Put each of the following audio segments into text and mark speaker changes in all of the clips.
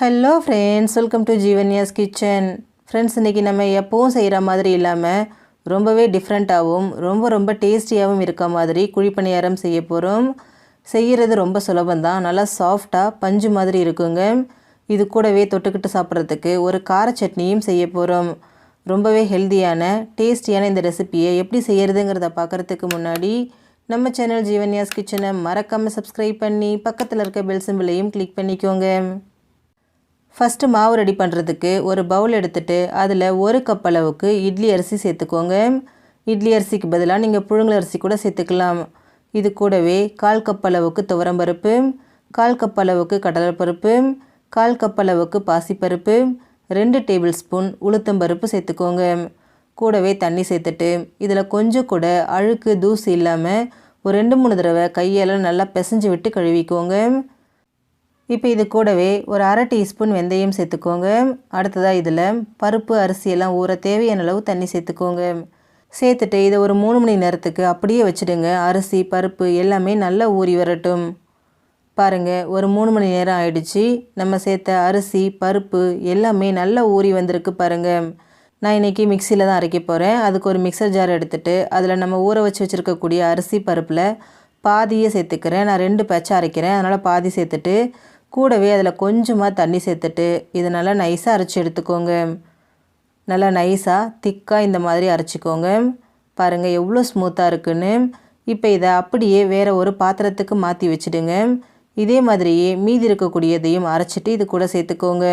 Speaker 1: Hello friends, welcome to Jeevanya's kitchen. Friends, இன்றைக்கி நம்ம எப்போவும் செய்கிற மாதிரி இல்லாமல் ரொம்பவே டிஃப்ரெண்ட்டாகவும் ரொம்ப டேஸ்டியாகவும் இருக்க மாதிரி குழிப்பணியாரம் செய்ய போகிறோம். செய்கிறது ரொம்ப சுலபந்தான். நல்லா சாஃப்டாக பஞ்சு மாதிரி இருக்குங்க. இது கூடவே தொட்டுக்கிட்டு சாப்பிட்றதுக்கு ஒரு கார சட்னியும் செய்ய போகிறோம். ரொம்பவே ஹெல்த்தியான டேஸ்டியான இந்த ரெசிப்பியை எப்படி செய்கிறதுங்கிறத பார்க்குறதுக்கு முன்னாடி நம்ம சேனல் ஜீவன்யாஸ் கிச்சனை மறக்காமல் சப்ஸ்கிரைப் பண்ணி பக்கத்தில் இருக்க பெல் சிம்பிளையும் கிளிக் பண்ணிக்கோங்க. ஃபஸ்ட்டு மாவு ரெடி பண்ணுறதுக்கு ஒரு பவுல் எடுத்துகிட்டு அதில் ஒரு கப் அளவுக்கு இட்லி அரிசி சேர்த்துக்கோங்க. இட்லி அரிசிக்கு பதிலாக நீங்கள் புழுங்கல் அரிசி கூட சேர்த்துக்கலாம். இது கூடவே 1/4 கப் அளவுக்கு துவரம்பருப்பு, 1/4 கப் அளவுக்கு கடலைப்பருப்பு, 1/4 கப் அளவுக்கு பாசிப்பருப்பு, 2 டேபிள் ஸ்பூன் உளுத்தம்பருப்பு சேர்த்துக்கோங்க. கூடவே தண்ணி சேர்த்துட்டு இதில் கொஞ்சம் கூட அழுக்கு தூசி இல்லாமல் ஒரு 2-3 தடவை கையால் நல்லா பிசைஞ்சு விட்டு கழுவிக்கோங்க. இப்போ இது கூடவே ஒரு 1/2 டீஸ்பூன் வெந்தயம் சேர்த்துக்கோங்க. அடுத்ததாக இதில் பருப்பு அரிசியெல்லாம் ஊற தேவையான அளவு தண்ணி சேர்த்துக்கோங்க. சேர்த்துட்டு இதை ஒரு 3 மணி நேரத்துக்கு அப்படியே வச்சுடுங்க. அரிசி பருப்பு எல்லாமே நல்லா ஊறி வரட்டும். பாருங்கள், ஒரு 3 மணி நேரம் ஆயிடுச்சு. நம்ம சேர்த்த அரிசி பருப்பு எல்லாமே நல்லா ஊறி வந்திருக்கு பாருங்கள். நான் இன்றைக்கி மிக்சியில் தான் அரைக்க போகிறேன். அதுக்கு ஒரு மிக்சர் ஜார் எடுத்துகிட்டு அதில் நம்ம ஊற வச்சு வச்சுருக்கக்கூடிய அரிசி பருப்பில் பாதியை சேர்த்துக்கிறேன். நான் 2 பேட்சாக அரைக்கிறேன், அதனால் பாதி சேர்த்துட்டு கூடவே அதில் கொஞ்சமாக தண்ணி சேர்த்துட்டு இதை நல்லா நைஸாக அரைச்சி எடுத்துக்கோங்க. நல்லா நைஸாக திக்காக இந்த மாதிரி அரைச்சிக்கோங்க. பாருங்கள் எவ்வளோ ஸ்மூத்தாக இருக்குன்னு. இப்போ இதை அப்படியே வேறு ஒரு பாத்திரத்துக்கு மாற்றி வச்சுடுங்க. இதே மாதிரியே மீதி இருக்கக்கூடியதையும் அரைச்சிட்டு இது கூட சேர்த்துக்கோங்க.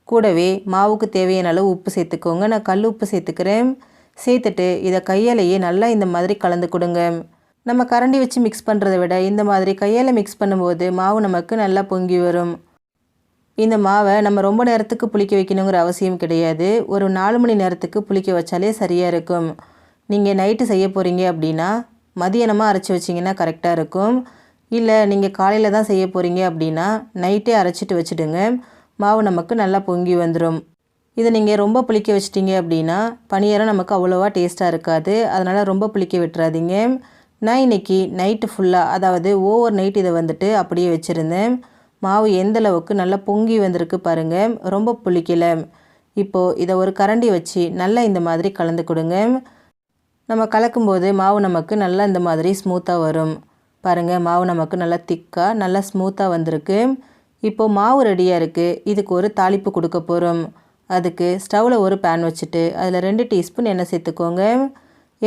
Speaker 1: கூடவே மாவுக்கு தேவையான அளவு உப்பு சேர்த்துக்கோங்க. நான் கல் உப்பு சேர்த்துக்கிறேன். சேர்த்துட்டு இதை கையாலேயே நல்லா இந்த மாதிரி கலந்து கொடுங்க. நம்ம கரண்டி வச்சு மிக்ஸ் பண்ணுறதை விட இந்த மாதிரி கையால் மிக்ஸ் பண்ணும்போது மாவு நமக்கு நல்லா பொங்கி வரும். இந்த மாவை நம்ம ரொம்ப நேரத்துக்கு புளிக்க வைக்கணுங்கிற அவசியம் கிடையாது. ஒரு 4 மணி நேரத்துக்கு புளிக்க வச்சாலே சரியாக இருக்கும். நீங்கள் நைட்டு செய்ய போகிறீங்க அப்படின்னா மதியானமாக அரைச்சி வச்சிங்கன்னா கரெக்டாக இருக்கும். இல்லை நீங்கள் காலையில் தான் செய்ய போகிறீங்க அப்படின்னா நைட்டே அரைச்சிட்டு வச்சுடுங்க. மாவு நமக்கு நல்லா பொங்கி வந்துடும். இதை நீங்கள் ரொம்ப புளிக்க வச்சிட்டிங்க அப்படின்னா பணியாரம் நமக்கு அவ்வளோவா டேஸ்ட்டாக இருக்காது. அதனால் ரொம்ப புளிக்க விட்டுறாதீங்க. நான் இன்றைக்கி நைட்டு ஃபுல்லாக, அதாவது ஓவர் நைட் இதை வந்துட்டு அப்படியே வச்சுருந்தேன். மாவு எந்த அளவுக்கு நல்லா பொங்கி வந்திருக்கு பாருங்கள், ரொம்ப புளிக்கலை. இப்போது இதை ஒரு கரண்டி வச்சு நல்லா இந்த மாதிரி கலந்து கொடுங்க. நம்ம கலக்கும்போது மாவு நமக்கு நல்லா இந்த மாதிரி ஸ்மூத்தாக வரும். பாருங்கள், மாவு நமக்கு நல்லா திக்காக நல்லா ஸ்மூத்தாக வந்திருக்கு. இப்போது மாவு ரெடியாக இருக்குது. இதுக்கு ஒரு தாளிப்பு கொடுக்க போகிறோம். அதுக்கு ஸ்டவ்வில் ஒரு பேன் வச்சுட்டு அதில் 2 டீஸ்பூன் எண்ணெய் சேர்த்துக்கோங்க.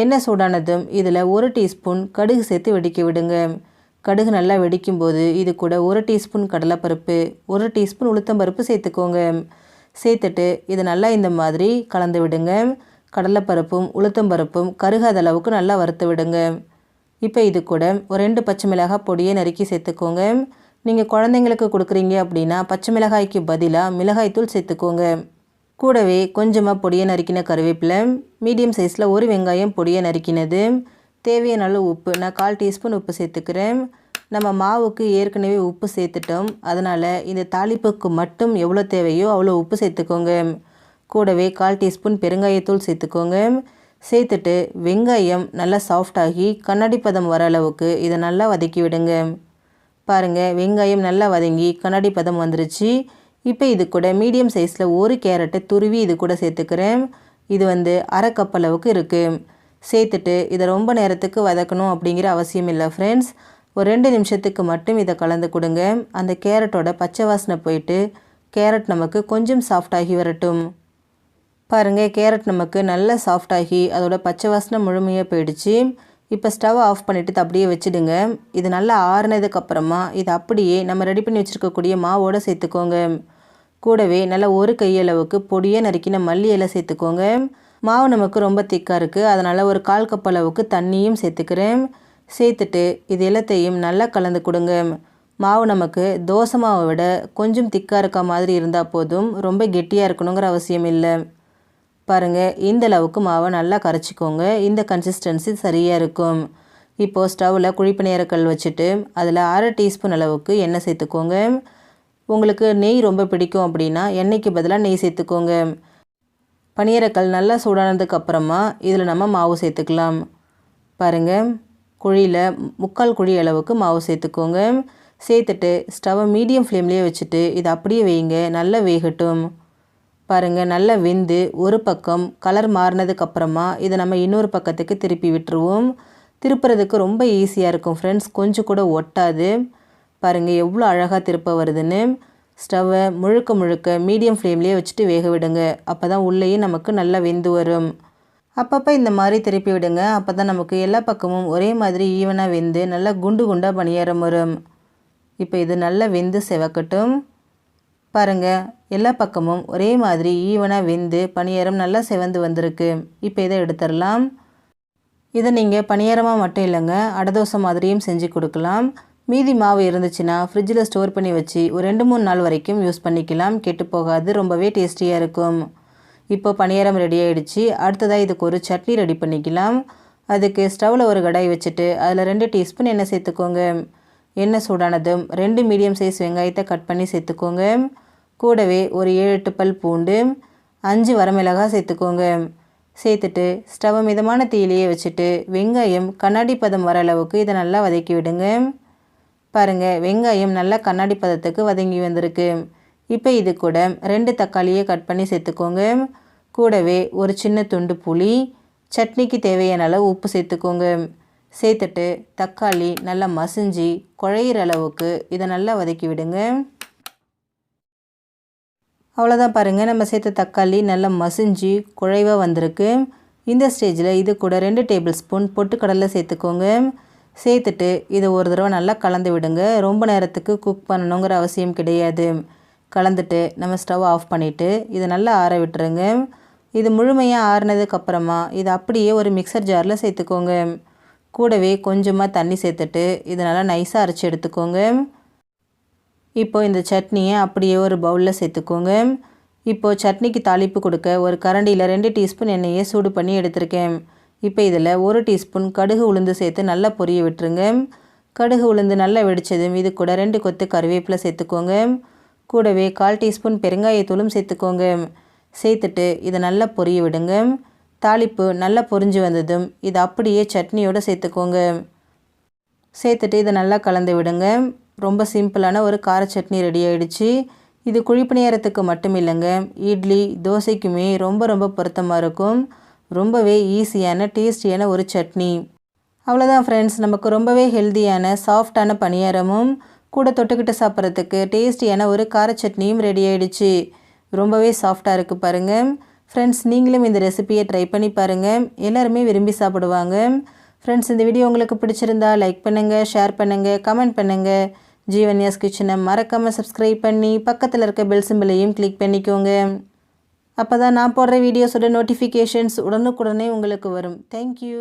Speaker 1: எண்ணெய் சூடானதும் இதில் 1 டீஸ்பூன் கடுகு சேர்த்து வெடிக்க விடுங்க. கடுகு நல்லா வெடிக்கும்போது இது கூட 1 டீஸ்பூன் கடலைப்பருப்பு, 1 டீஸ்பூன் உளுத்தம்பருப்பு சேர்த்துக்கோங்க. சேர்த்துட்டு இது நல்லா இந்த மாதிரி கலந்து விடுங்க. கடலைப்பருப்பும் உளுத்தம்பருப்பும் கருகாத அளவுக்கு நல்லா வறுத்து விடுங்க. இப்போ இது கூட ஒரு 2 பச்சை மிளகாய் பொடியை நறுக்கி சேர்த்துக்கோங்க. நீங்கள் குழந்தைங்களுக்கு கொடுக்குறீங்க அப்படின்னா பச்சை மிளகாய்க்கு பதிலாக மிளகாய்த்தூள் சேர்த்துக்கோங்க. கூடவே கொஞ்சமாக பொடியை நறுக்கின கருவேப்பிலை, மீடியம் சைஸில் ஒரு வெங்காயம் பொடியை நறுக்கினது, தேவையான அளவு உப்பு, நான் 1/4 டீஸ்பூன் உப்பு சேர்த்துக்கிறேன். நம்ம மாவுக்கு ஏற்கனவே உப்பு சேர்த்துட்டோம். அதனால் இந்த தாளிப்புக்கு மட்டும் எவ்வளோ தேவையோ அவ்வளோ உப்பு சேர்த்துக்கோங்க. கூடவே 1/4 டீஸ்பூன் பெருங்காயத்தூள் சேர்த்துக்கோங்க. சேர்த்துட்டு வெங்காயம் நல்லா சாஃப்டாகி கண்ணாடி பதம் வர அளவுக்கு இதை நல்லா வதக்கி விடுங்க. பாருங்கள், வெங்காயம் நல்லா வதங்கி கண்ணாடி பதம் வந்துருச்சு. இப்போ இது கூட மீடியம் சைஸில் ஒரு கேரட்டை துருவி இது கூட சேர்த்துக்கிறேன். இது 1/2 கப் அளவுக்கு இருக்குது. சேர்த்துட்டு இதை ரொம்ப நேரத்துக்கு வதக்கணும் அப்படிங்கிற அவசியம் இல்லை ஃப்ரெண்ட்ஸ். ஒரு 2 நிமிஷத்துக்கு மட்டும் இதை கலந்து கொடுங்க. அந்த கேரட்டோட பச்சை வாசனை போயிட்டு கேரட் நமக்கு கொஞ்சம் சாஃப்டாகி வரட்டும். பாருங்கள், கேரட் நமக்கு நல்லா சாஃப்டாகி அதோட பச்சை வாசனை முழுமையாக போயிடுச்சு. இப்போ ஸ்டவ் ஆஃப் பண்ணிவிட்டு அப்படியே வச்சுடுங்க. இது நல்லா ஆறுனதுக்கப்புறமா இதை அப்படியே நம்ம ரெடி பண்ணி வச்சுருக்கக்கூடிய மாவோடு சேர்த்துக்கோங்க. கூடவே நல்லா ஒரு கையளவுக்கு பொடியை நறுக்கின மல்லி இலை சேர்த்துக்கோங்க. மாவு நமக்கு ரொம்ப திக்காக இருக்குது, அதனால் ஒரு 1/4 கப் அளவுக்கு தண்ணியும் சேர்த்துக்கிறேன். சேர்த்துட்டு இது எல்லாத்தையும் நல்லா கலந்து கொடுங்க. மாவு நமக்கு தோசை மாவை விட கொஞ்சம் திக்காக இருக்க மாதிரி இருந்தால் போதும், ரொம்ப கெட்டியாக இருக்கணுங்கிற அவசியம் இல்லை. பாருங்கள், இந்த அளவுக்கு மாவை நல்லா கரைச்சிக்கோங்க. இந்த கன்சிஸ்டன்சி சரியாக இருக்கும். இப்போது ஸ்டவ்வில் குழிப்பணியாரக்கல் வச்சுட்டு அதில் 1/2 டீஸ்பூன் அளவுக்கு எண்ணெய் சேர்த்துக்கோங்க. உங்களுக்கு நெய் ரொம்ப பிடிக்கும் அப்படின்னா எண்ணெய்க்கு பதிலாக நெய் சேர்த்துக்கோங்க. பணியாரக்கல் நல்லா சூடானதுக்கப்புறமா இதில் நம்ம மாவு சேர்த்துக்கலாம். பாருங்கள், குழியில் 3/4 குழி அளவுக்கு மாவு சேர்த்துக்கோங்க. சேர்த்துட்டு ஸ்டவ்வை மீடியம் ஃப்ளேம்லேயே வச்சுட்டு இதை அப்படியே வைங்க, நல்லா வேகட்டும். பாருங்கள், நல்லா வெந்து ஒரு பக்கம் கலர் மாறினதுக்கப்புறமா இதை நம்ம இன்னொரு பக்கத்துக்கு திருப்பி விட்டுருவோம். திருப்புறதுக்கு ரொம்ப ஈஸியாக இருக்கும் ஃப்ரெண்ட்ஸ், கொஞ்சம் கூட ஒட்டாது. பாருங்கள் எவ்வளோ அழகாக திருப்ப வருதுன்னு. ஸ்டவ்வை முழுக்க முழுக்க மீடியம் ஃப்ளேம்லேயே வச்சுட்டு வேக விடுங்க. அப்போ தான் உள்ளேயே நமக்கு நல்லா வெந்து வரும். அப்பப்போ இந்த மாதிரி திருப்பி விடுங்க. அப்போ தான் நமக்கு எல்லா பக்கமும் ஒரே மாதிரி ஈவனாக வெந்து நல்லா குண்டு குண்டாக பணியாரம் வரும். இப்போ இது நல்லா வெந்து செவக்கட்டும். பாருங்கள், எல்லா பக்கமும் ஒரே மாதிரி ஈவனாக வெந்து பணியாரம் நல்லா செவந்து வந்திருக்கு. இப்போ இதை எடுத்துடலாம். இதை நீங்கள் பணியாரமாக மட்டும் இல்லைங்க, அடை தோசை மாதிரியும் செஞ்சு கொடுக்கலாம். மீதி மாவு இருந்துச்சுன்னா ஃப்ரிட்ஜில் ஸ்டோர் பண்ணி வச்சு ஒரு 2-3 நாள் வரைக்கும் யூஸ் பண்ணிக்கலாம். கெட்டு போகாது, ரொம்பவே டேஸ்டியாக இருக்கும். இப்போ பணியாரம் ரெடி ஆகிடுச்சு. அடுத்ததாக இதுக்கு ஒரு சட்னி ரெடி பண்ணிக்கலாம். அதுக்கு ஸ்டவ்வில் ஒரு கடாய் வச்சுட்டு அதில் 2 டீஸ்பூன் எண்ணெய் சேர்த்துக்கோங்க. எண்ணெய் சூடானதும் 2 மீடியம் சைஸ் வெங்காயத்தை கட் பண்ணி சேர்த்துக்கோங்க. கூடவே ஒரு 7-8 பல் பூண்டு, 5 வரமிளகாய் சேர்த்துக்கோங்க. சேர்த்துட்டு ஸ்டவ்வை மிதமான தீயிலேயே வச்சுட்டு வெங்காயம் கண்ணாடி பதம் வர அளவுக்கு இதை நல்லா வதக்கி விடுங்க. பாருங்கள், வெங்காயம் நல்லா கண்ணாடி பதத்துக்கு வதங்கி வந்திருக்கு. இப்போ இது கூட 2 தக்காளியை கட் பண்ணி சேர்த்துக்கோங்க. கூடவே ஒரு சின்ன துண்டு புளி, சட்னிக்கு தேவையான அளவு உப்பு சேர்த்துக்கோங்க. சேர்த்துட்டு தக்காளி நல்லா மசிஞ்சு குழையிற அளவுக்கு இதை நல்லா வதக்கி விடுங்க. அவ்வளோதான் பாருங்கள், நம்ம சேர்த்த தக்காளி நல்லா மசிஞ்சு குழைவாக வந்திருக்கு. இந்த ஸ்டேஜில் இது கூட 2 டேபிள் ஸ்பூன் பொட்டுக்கடலை சேர்த்துக்கோங்க. சேர்த்துட்டு இதை ஒரு தடவை நல்லா கலந்து விடுங்க. ரொம்ப நேரத்துக்கு குக் பண்ணணுங்கிற அவசியம் கிடையாது. கலந்துட்டு நம்ம ஸ்டவ் ஆஃப் பண்ணிவிட்டு இதை நல்லா ஆற விட்டுருங்க. இது முழுமையாக ஆறினதுக்கப்புறமா இதை அப்படியே ஒரு மிக்சர் ஜாரில் சேர்த்துக்கோங்க. கூடவே கொஞ்சமாக தண்ணி சேர்த்துட்டு இதை நல்லா நைஸாக அரைச்சி எடுத்துக்கோங்க. இப்போ இந்த சட்னியை அப்படியே ஒரு பவுலில் சேர்த்துக்கோங்க. இப்போது சட்னிக்கு தாளிப்பு கொடுக்க ஒரு கரண்டியில் 2 டீஸ்பூன் எண்ணெயை சூடு பண்ணி எடுத்திருக்கேன். இப்போ இதில் 1 டீஸ்பூன் கடுகு உளுந்து சேர்த்து நல்லா பொரிய விட்டுருங்க. கடுகு உளுந்து நல்லா வெடித்ததும் இது கூட 2 கொத்து கருவேப்பிலை சேர்த்துக்கோங்க. கூடவே 1/4 டீஸ்பூன் பெருங்காயத்தூளும் சேர்த்துக்கோங்க. சேர்த்துட்டு இதை நல்லா பொரிய விடுங்க. தாளிப்பு நல்லா பொரிஞ்சு வந்ததும் இதை அப்படியே சட்னியோடு சேர்த்துக்கோங்க. சேர்த்துட்டு இதை நல்லா கலந்து விடுங்க. ரொம்ப சிம்பிளான ஒரு கார சட்னி ரெடி ஆகிடுச்சு. இது குழிப்பணியாரத்துக்கு மட்டும் இல்லைங்க, இட்லி தோசைக்குமே ரொம்ப ரொம்ப பொருத்தமாக இருக்கும். ரொம்பவே ஈஸியான டேஸ்டியான ஒரு சட்னி. அவ்வளோதான் ஃப்ரெண்ட்ஸ், நமக்கு ரொம்பவே ஹெல்த்தியான சாஃப்டான பணியாரமும் கூட தொட்டுக்கிட்டு சாப்பிட்றதுக்கு டேஸ்டியான ஒரு கார சட்னியும் ரெடி ஆகிடுச்சு. ரொம்பவே சாஃப்டாக இருக்குது பாருங்கள். ஃப்ரெண்ட்ஸ், நீங்களும் இந்த ரெசிபியை ட்ரை பண்ணி பாருங்கள். எல்லாருமே விரும்பி சாப்பிடுவாங்க. ஃப்ரெண்ட்ஸ், இந்த வீடியோ உங்களுக்கு பிடிச்சிருந்தா லைக் பண்ணுங்கள், ஷேர் பண்ணுங்கள், கமெண்ட் பண்ணுங்கள். ஜீவன்யாஸ் கிச்சனை மறக்காமல் சப்ஸ்கிரைப் பண்ணி பக்கத்தில் இருக்க பெல் சிம்பிளையும் கிளிக் பண்ணிக்கோங்க. அப்போ தான் நான் போடுற வீடியோஸோட நோட்டிஃபிகேஷன்ஸ் உடனுக்குடனே உங்களுக்கு வரும். தேங்க்யூ.